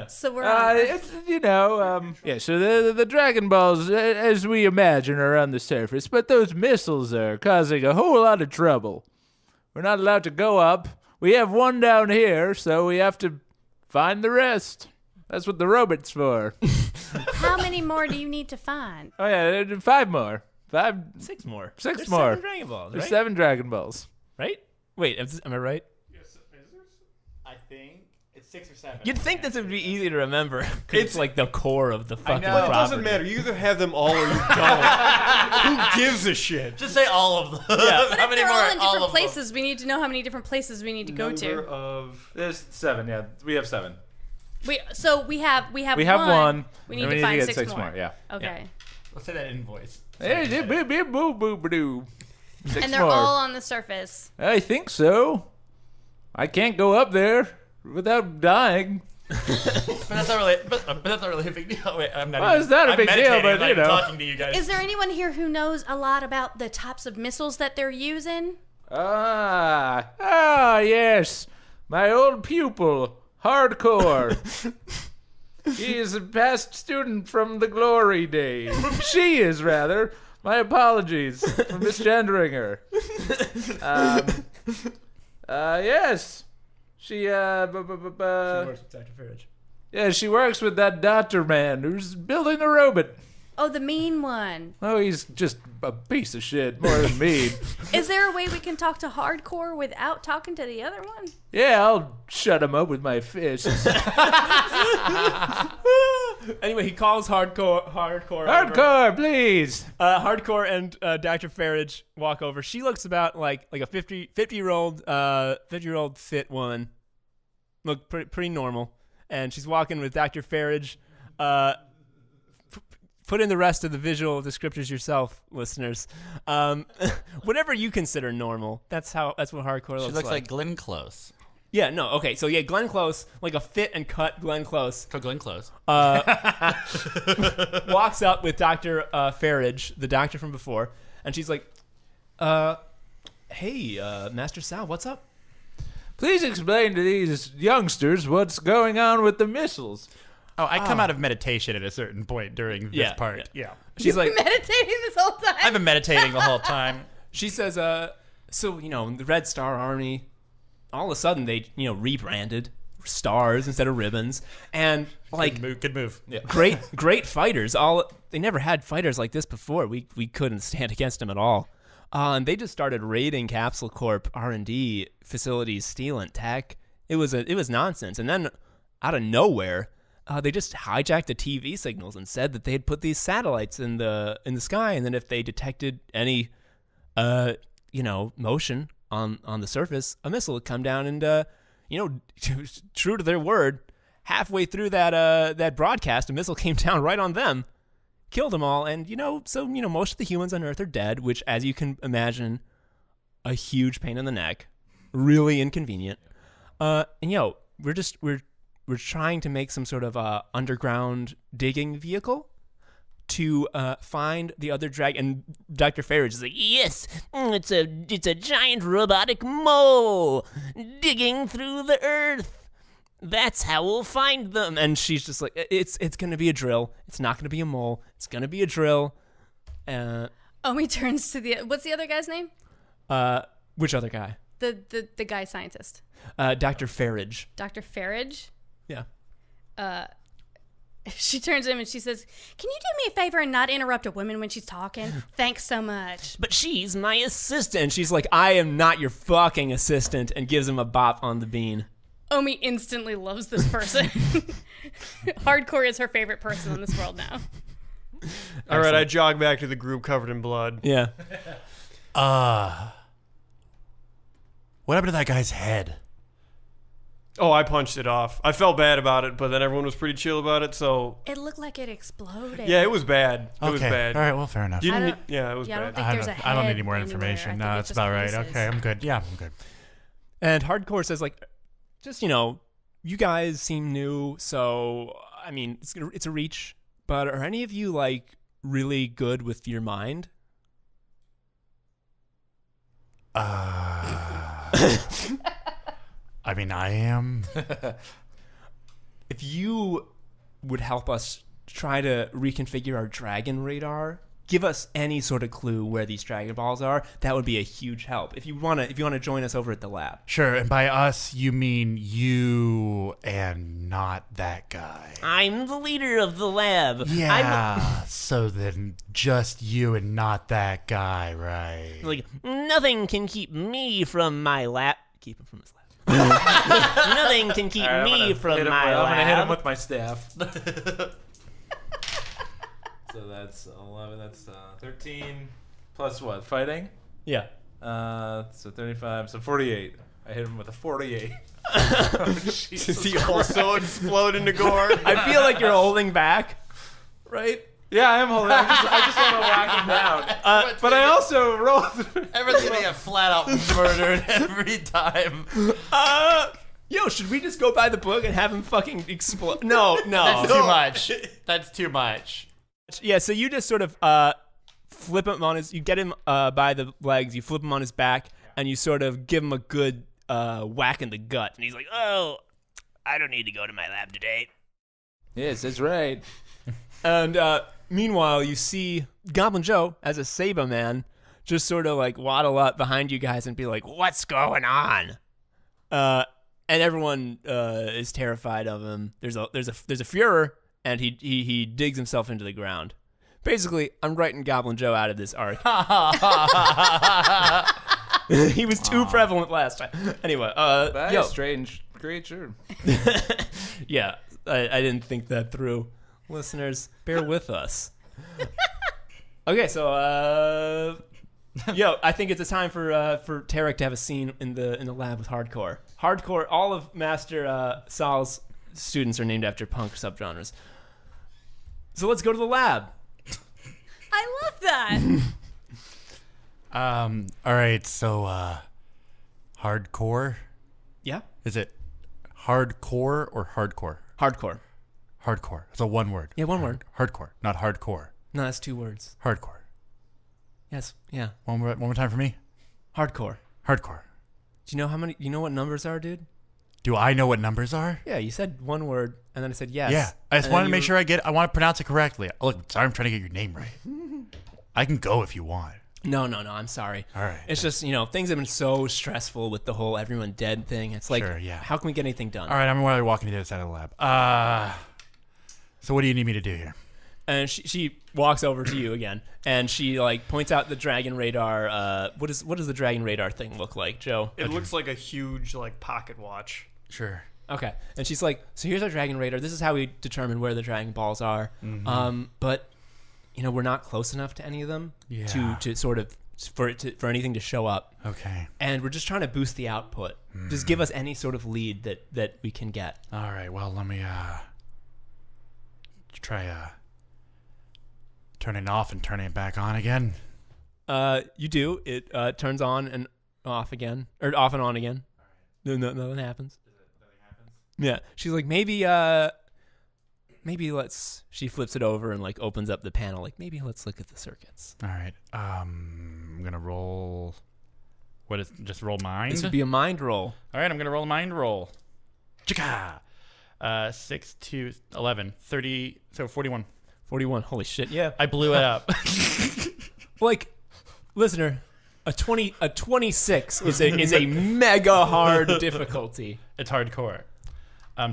So we're on It's, so the Dragon Balls, as we imagine, are on the surface, but those missiles are causing a whole lot of trouble. We're not allowed to go up. We have one down here, so we have to find the rest. That's what the robot's for. How many more do you need to find? Oh, yeah, 5 more. 6 more. Six There's more. 7 Dragon Balls, There's right? 7 Dragon Balls. Right? Wait, am I right? I think it's 6 or 7. You'd think this would be easy to remember. 'Cause it's like the core of the fucking know. But it property. doesn't matter. You either have them all or you don't. Who gives a shit? Just say all of them. Yeah. But How if many they're more? all in All different of them. places, we need to know how many different places we need to go Number to. of There's 7, yeah. We have 7. We have We have one. We need and to find get 6 more. Yeah. Okay. Let's say that invoice. Boo-boo-boo-doo. 6 And they're more. all on the surface. I think so. I can't go up there without dying. But that's not really. But that's not really a big deal. Wait, I'm not. Well, even, it's not a I'm big deal, meditating, but, I'm not you even know. talking to you guys. Is there anyone here who knows a lot about the types of missiles that they're using? Yes. My old pupil, Hardcore. He is a past student from the glory days. She is, rather. My apologies for misgendering her. Yes. She works with Dr. Farage. Yeah, she works with that doctor man who's building a robot. Oh, the mean one. Oh, he's just a piece of shit, more than mean. Is there a way we can talk to Hardcore without talking to the other one? Yeah, I'll shut him up with my fists. Anyway, he calls Hardcore. Over. Hardcore, please. Hardcore and Dr. Farage walk over. She looks about like a 50-year-old fit woman. Look pretty normal, and she's walking with Dr. Farage. Put in the rest of the visual descriptors yourself, listeners. Whatever you consider normal, that's what Hardcore She looks like Glenn Close. Yeah, no, okay. So yeah, Glenn Close, like a fit and cut Glenn Close. So Glenn Close. Walks up with Dr. Farage, the doctor from before, and she's like, hey, Master Sal, what's up? Please explain to these youngsters what's going on with the missiles. Oh, I come out of meditation at a certain point during this part. Yeah. She's like, Meditating this whole time. I've been meditating the whole time. she says, so, the Red Star Army, all of a sudden they, rebranded stars instead of ribbons, and like Good move. Yeah. great fighters. They never had fighters like this before. We couldn't stand against them at all. And they just started raiding Capsule Corp R&D facilities, stealing tech. It was nonsense. And then out of nowhere, they just hijacked the TV signals and said that they had put these satellites in the sky, and then if they detected any, motion on the surface, a missile would come down and, true to their word, halfway through that broadcast, a missile came down right on them, killed them all, and most of the humans on Earth are dead, which, as you can imagine, a huge pain in the neck, really inconvenient. We're trying to make some sort of underground digging vehicle to find the other dragon. And Dr. Farage is like, Yes, it's a giant robotic mole digging through the earth. That's how we'll find them. and she's just like, it's going to be a drill. It's not going to be a mole. It's going to be a drill. Omie turns to what's the other guy's name? Which other guy? The guy scientist. Dr. Farage. Dr. Farage? Yeah. She turns to him and she says, "Can you do me a favor and not interrupt a woman when she's talking? Thanks so much." But she's my assistant. And she's like, I am not your fucking assistant, and gives him a bop on the bean. Omie instantly loves this person. Hardcore is her favorite person in this world now. All right, I jog back to the group covered in blood. Yeah. What happened to that guy's head? Oh, I punched it off. I felt bad about it, but then everyone was pretty chill about it, so... It looked like it exploded. Yeah, it was bad. It was Okay. bad. All right, well, fair enough. Yeah, it was Yeah, I bad. don't think there's a head I don't need any more anywhere. information. I No, think that's it's about just right. pieces. Okay, I'm good. Yeah, I'm good. And Hardcore says, like, just, you guys seem new, so, I mean, it's a reach, but are any of you, like, really good with your mind? I mean, I am. If you would help us try to reconfigure our dragon radar, give us any sort of clue where these Dragon Balls are, that would be a huge help. If you wanna join us over at the lab. Sure, and by us, you mean you and not that guy. I'm the leader of the lab. Yeah, so then just you and not that guy, right? Like, nothing can keep me from my lab. Keep him from his lab. Nothing can keep me from my lab. I'm gonna hit him with my staff. So that's 11. That's 13 plus what? Fighting? Yeah. So 35. So 48. I hit him with a 48. Does he also explode into gore? I feel like you're holding back, right? Yeah, I am holding. I just want to whack him down. But I also rolled. Everyone's gonna get flat out murdered every time. Yo, should we just go by the book and have him fucking explode? No. That's too much. That's too much. Yeah, so you just sort of flip him on you get him by the legs, you flip him on his back, and you sort of give him a good whack in the gut. And he's like, "Oh, I don't need to go to my lab today." Yes, that's right. And meanwhile, you see Goblin Joe, as a Saba man, just sort of like waddle up behind you guys and be like, "What's going on?" And everyone is terrified of him. There's a Führer, and he digs himself into the ground. Basically, I'm writing Goblin Joe out of this arc. He was too prevalent last time. Anyway, Strange creature. Yeah, I didn't think that through. Listeners, bear with us. Okay, so I think it's a time for Terok to have a scene in the lab with Hardcore. Hardcore, all of Master Sal's students are named after punk subgenres. So let's go to the lab. I love that. All right, so, hardcore? Yeah? Is it hardcore or hardcore? Hardcore. Hardcore. It's a one word. Yeah, one word. Hardcore, not hardcore. No, that's 2 words. Hardcore. Yes, yeah. One more time for me. Hardcore. Hardcore. Do you know what numbers are, dude? Do I know what numbers are? Yeah, you said 1 word, and then I said yes. Yeah, I just wanted to make sure I want to pronounce it correctly. Look, sorry, I'm trying to get your name right. I can go if you want. No, I'm sorry. All right. It's just, things have been so stressful with the whole everyone dead thing. It's like, Sure, yeah. how can we get anything done? All right, I'm walking to the other side of the lab. So what do you need me to do here? And she walks over to you again, and she points out the dragon radar. What does the dragon radar thing look like, Joe? It looks like a huge pocket watch. Sure. Okay. And she's like, so here's our Dragon Radar. This is how we determine where the Dragon Balls are. But, we're not close enough to any of them to sort of, for anything to show up. Okay. And we're just trying to boost the output. Just give us any sort of lead that we can get. All right. Well, let me try turning it off and turning it back on again. You do. It turns on and off again. Or off and on again. No, nothing happens. Nothing happens? Yeah. She's like, maybe let's... She flips it over and, like, opens up the panel. Like, maybe let's look at the circuits. All right. I'm going to roll... What is... Just roll mind? This would be a mind roll. All right, I'm going to roll a mind roll. Chika! 6 to 11. 30... So 41. 41. Holy shit, yeah. I blew it up. Like, listener, a 26 is a mega hard difficulty. It's hardcore.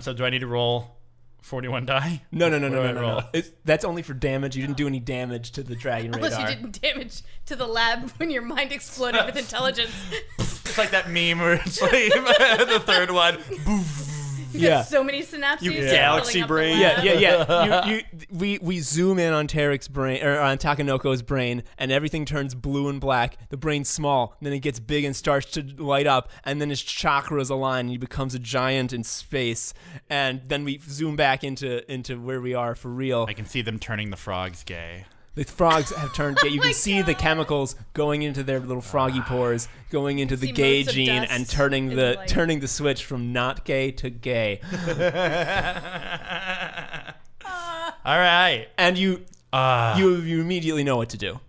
So do I need to roll 41 die? No. That's only for damage. You didn't do any damage to the Dragon Radar. Unless you didn't damage to the lab when your mind exploded with intelligence. It's like that meme where it's like the third one. You got so many synapses. You galaxy brain. Yeah. We zoom in on Terek's brain, or on Takanoko's brain, and everything turns blue and black. The brain's small, and then it gets big and starts to light up, and then his chakras align, and he becomes a giant in space. And then we zoom back into where we are for real. I can see them turning the frogs gay. The frogs have turned gay. You can see the chemicals going into their little froggy pores, going into the gay gene, and turning the switch from not gay to gay. All right, and you immediately know what to do.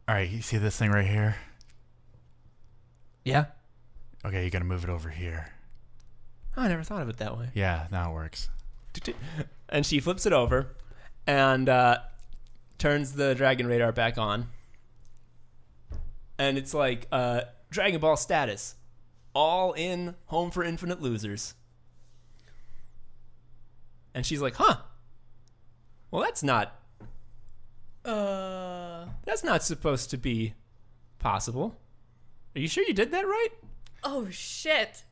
All right, you see this thing right here? Yeah. Okay, you got to move it over here. Oh, I never thought of it that way. Yeah, now it works. And she flips it over, and turns the Dragon Radar back on. And it's like, Dragon Ball status. All in, home for infinite losers. And she's like, huh. Well, that's not supposed to be possible. Are you sure you did that right? Oh, shit.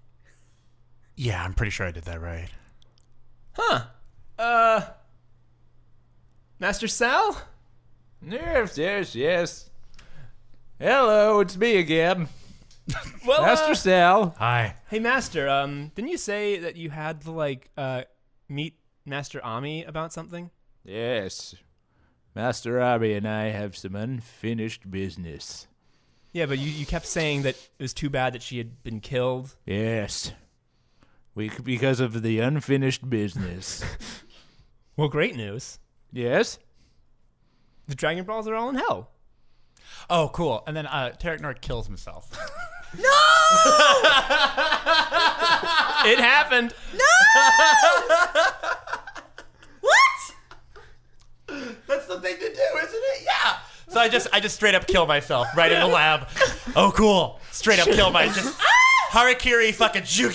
Yeah, I'm pretty sure I did that right. Huh. Master Sal? Yes. Hello, it's me again. Well, Master Sal. Hi. Hey, Master, didn't you say that you had to, meet Master Omie about something? Yes. Master Omie and I have some unfinished business. Yeah, but you kept saying that it was too bad that she had been killed. Yes. Because of the unfinished business. Well, great news. Yes? The Dragon Balls are all in hell. Oh, cool. And then Terok Nord kills himself. No! It happened. No! What? That's the thing to do, isn't it? Yeah. So I just straight up kill myself right in the lab. Oh, cool. Straight up kill myself. Harakiri fucking juke,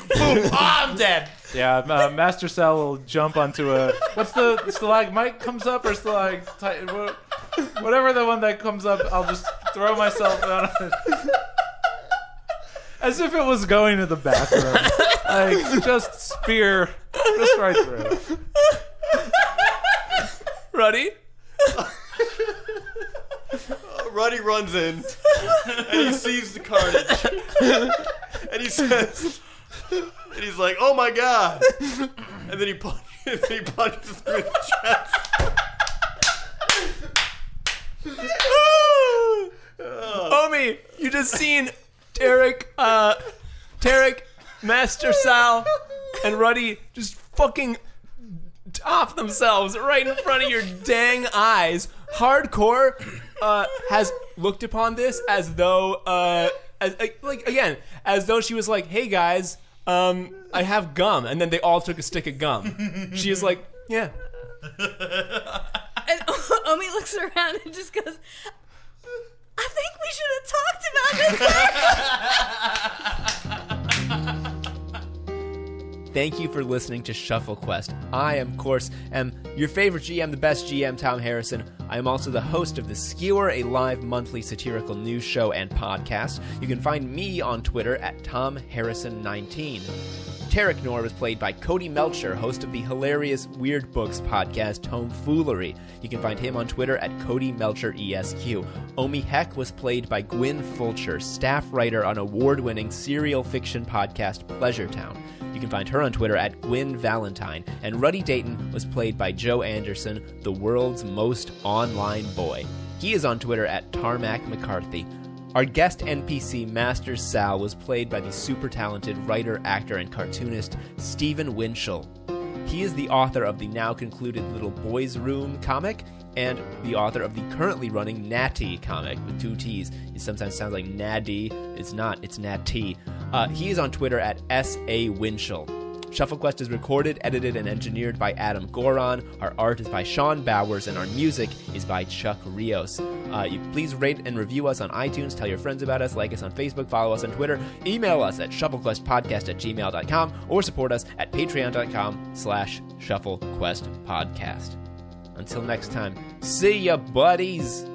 boom. Oh, I'm dead. Yeah, Master Sal will jump onto a... What's the stalagmite comes up or whatever the one that comes up, I'll just throw myself down on it. As if it was going to the bathroom. Like, just spear, just right through. Ruddy? Ruddy runs in, and he sees the carnage. And he says... And he's like, "Oh my god!" And then he punches through the chest. Omie, you just seen Terok, Master Sal, and Ruddy just fucking off themselves right in front of your dang eyes. Hardcore has looked upon this as though, as though she was like, "Hey guys, I have gum," and then they all took a stick of gum. She is like, yeah. And Omie looks around and just goes, "I think we should have talked about this." Thank you for listening to Shuffle Quest. I, of course, am your favorite GM, the best GM, Tom Harrison. I am also the host of The Skewer, a live monthly satirical news show and podcast. You can find me on Twitter at TomHarrison19. Terok Nor was played by Cody Melcher, host of the hilarious Weird Books podcast Tomfoolery. You can find him on Twitter at Cody Melcher ESQ. Omie Heck was played by Gwyn Fulcher, staff writer on award-winning serial fiction podcast Pleasure Town. You can find her on Twitter at Gwyn Valentine. And Ruddy Dayton was played by Joe Anderson, the world's most online boy. He is on Twitter at Tarmac McCarthy. Our guest NPC, Master Sal, was played by the super talented writer, actor, and cartoonist Stephen Winchell. He is the author of the now concluded Little Boys Room comic and the author of the currently running Natty comic with 2 T's. It sometimes sounds like Naddy. It's not, it's Natty. He is on Twitter at S.A. Winchell. Shuffle Quest is recorded, edited, and engineered by Adam Goron. Our art is by Sean Bowers, and our music is by Chuck Rios. Please rate and review us on iTunes, tell your friends about us, like us on Facebook, follow us on Twitter, email us at shufflequestpodcast@gmail.com, or support us at patreon.com/shufflequestpodcast. Until next time, see ya, buddies!